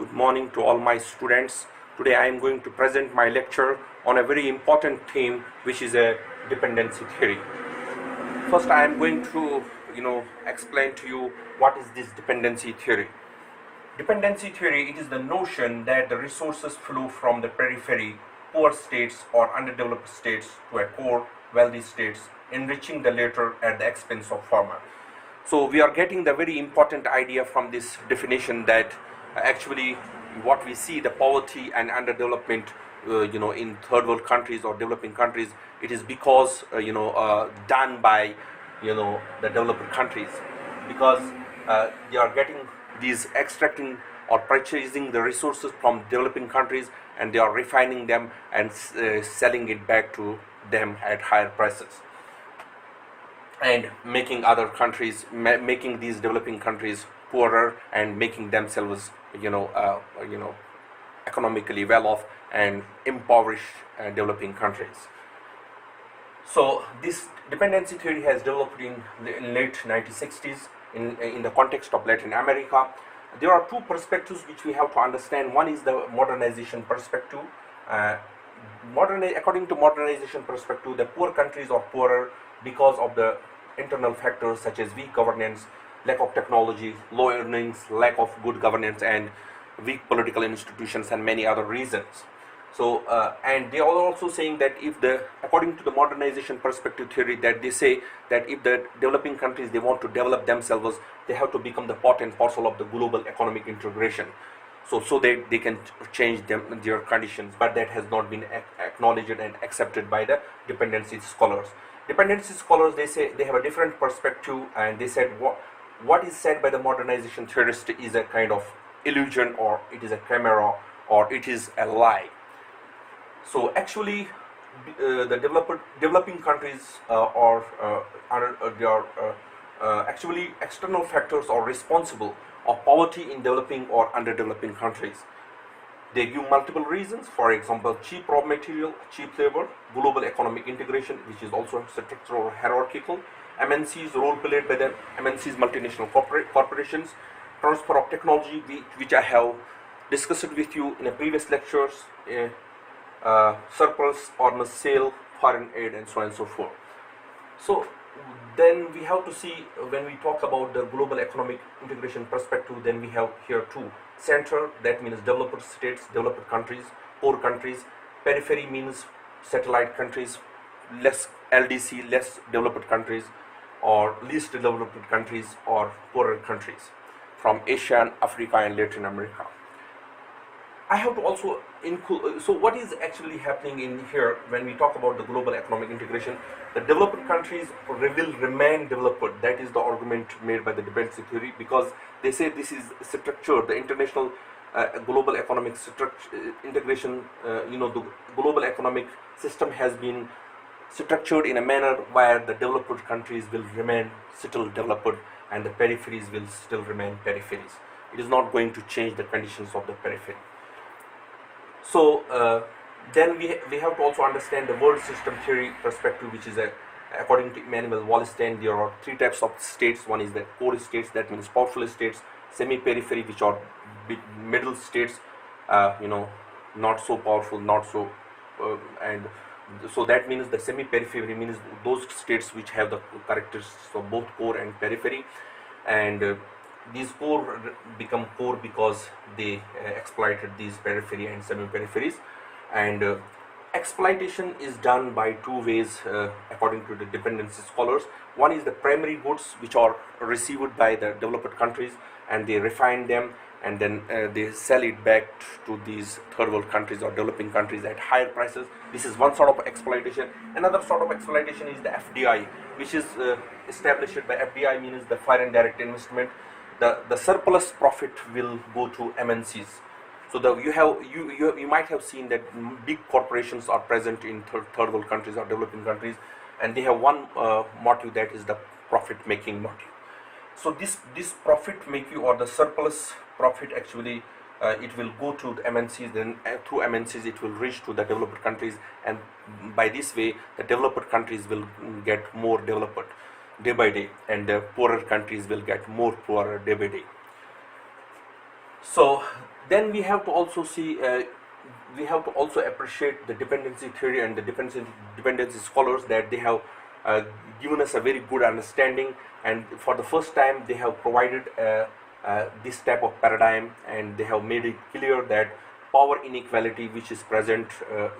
good morning to all my students. Today I am going to present my lecture on a very important theme, which is a dependency theory. First I am going to explain to you what is this dependency theory. Dependency theory, it is the notion that the resources flow from the periphery, poor states or underdeveloped states to a core, wealthy states, enriching the latter at the expense of former. So we are getting the very important idea from this definition that actually what we see, the poverty and underdevelopment in third world countries or developing countries, it is because done by the developed countries, because they are getting these extracting or purchasing the resources from developing countries, and they are refining them and selling it back to them at higher prices, and making other countries, making these developing countries poorer and making themselves economically well off and impoverish developing countries. So this dependency theory has developed in late 1960s in the context of Latin America. There are two perspectives which we have to understand. One is the modernization perspective. According to modernization perspective, the poor countries are poorer because of the internal factors such as weak governance, lack of technology, low earnings, lack of good governance, and weak political institutions, and many other reasons. So and they are also saying that according to the modernization perspective theory, that they say that if the developing countries, they want to develop themselves, they have to become the part and parcel of the global economic integration, so they can change their conditions. But that has not been acknowledged and accepted by the dependency scholars. Dependency scholars, they say they have a different perspective, and they said what is said by the modernization theorist is a kind of illusion, or it is a chimera, or it is a lie. So actually the developing countries actually external factors are responsible of poverty in developing or underdeveloping countries. They give multiple reasons. For example, cheap raw material, cheap labor, global economic integration, which is also structural or hierarchical, MNCs, role played by the MNCs, multinational corporations, transfer of technology, which I have discussed with you in the previous lectures, surplus, arms sale, foreign aid, and so on and so forth. So then we have to see, when we talk about the global economic integration perspective, then we have here two: center, that means developed states, developed countries, poor countries; periphery means satellite countries, less LDC, less developed countries, or least developed countries, or poorer countries from Asia and Africa and Latin America. I have to also include, so what is actually happening in here when we talk about the global economic integration? The developed countries will remain developed. That is the argument made by the dependency theory, because they say this is structured, the international global economic integration, the global economic system has been structured in a manner where the developed countries will remain still developed and the peripheries will still remain peripheries. It is not going to change the conditions of the periphery. So then we have to also understand the world system theory perspective, which is according to Emmanuel Wallerstein, there are three types of states. One is the core states, that means powerful states; semi-periphery, which are middle states, not so powerful, not so, and so that means the semi-periphery means those states which have the characteristics of both core and periphery, and these core become core because they exploited these periphery and semi-peripheries. And exploitation is done by two ways according to the dependency scholars. One is the primary goods, which are received by the developed countries, and they refine them, and then they sell it back to these third world countries or developing countries at higher prices. This is one sort of exploitation. Another sort of exploitation is the FDI, which is established by FDI, means the foreign direct investment. The surplus profit will go to MNCs. So you might have seen that big corporations are present in third world countries or developing countries, and they have one motive, that is the profit making motive. So this profit making, or the surplus profit, actually it will go to the MNCs, then through MNCs it will reach to the developed countries, and by this way the developed countries will get more developed day by day, and the poorer countries will get more poorer day by day. So Then we have to also see, we have to also appreciate the dependency theory and the dependency scholars, that they have uh, given us a very good understanding, and for the first time they have provided this type of paradigm, and they have made it clear that power inequality which is present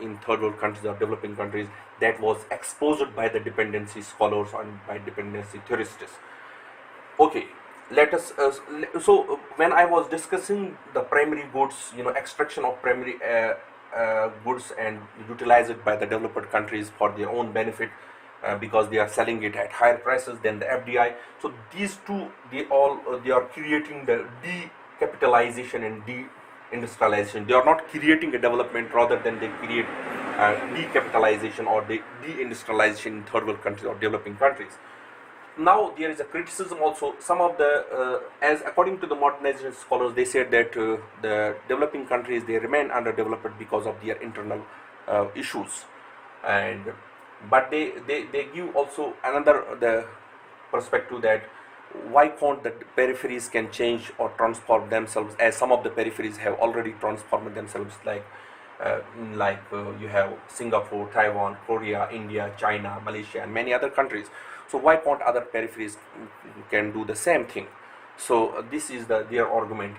in third world countries or developing countries, that was exposed by the dependency scholars and by dependency theorists. Okay, let us when I was discussing the primary goods, extraction of primary goods and utilize it by the developed countries for their own benefit, because they are selling it at higher prices than the FDI. So these two, they are creating the decapitalization and deindustrialization. They are not creating a development, rather than they create decapitalization or deindustrialization in third world countries or developing countries. Now there is a criticism also. Some of the, as according to the modernization scholars, they said that the developing countries, they remain underdeveloped because of their internal issues, and but they give also another the perspective, that why can't the peripheries can change or transform themselves, as some of the peripheries have already transformed themselves, uh, you have Singapore, Taiwan, Korea, India, China, Malaysia, and many other countries. So why can't other peripheries can do the same thing? So this is their argument,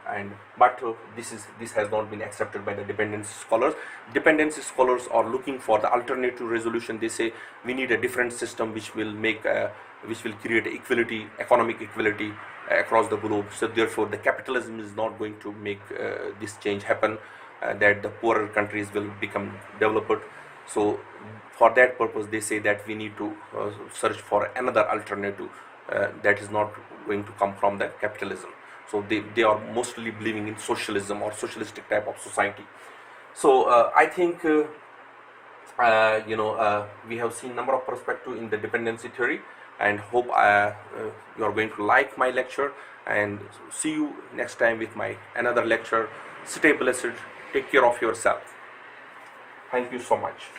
and but this has not been accepted by the dependency scholars. Dependency scholars are looking for the alternative resolution. They say we need a different system which will create equality, economic equality across the globe. So therefore, the capitalism is not going to make this change happen. That the poorer countries will become developed. So for that purpose, they say that we need to search for another alternative that is not going to come from the capitalism. So they are mostly believing in socialism or socialistic type of society. So I think we have seen number of perspectives in the dependency theory, and hope you are going to like my lecture, and see you next time with my another lecture. Stay blessed, take care of yourself. Thank you so much.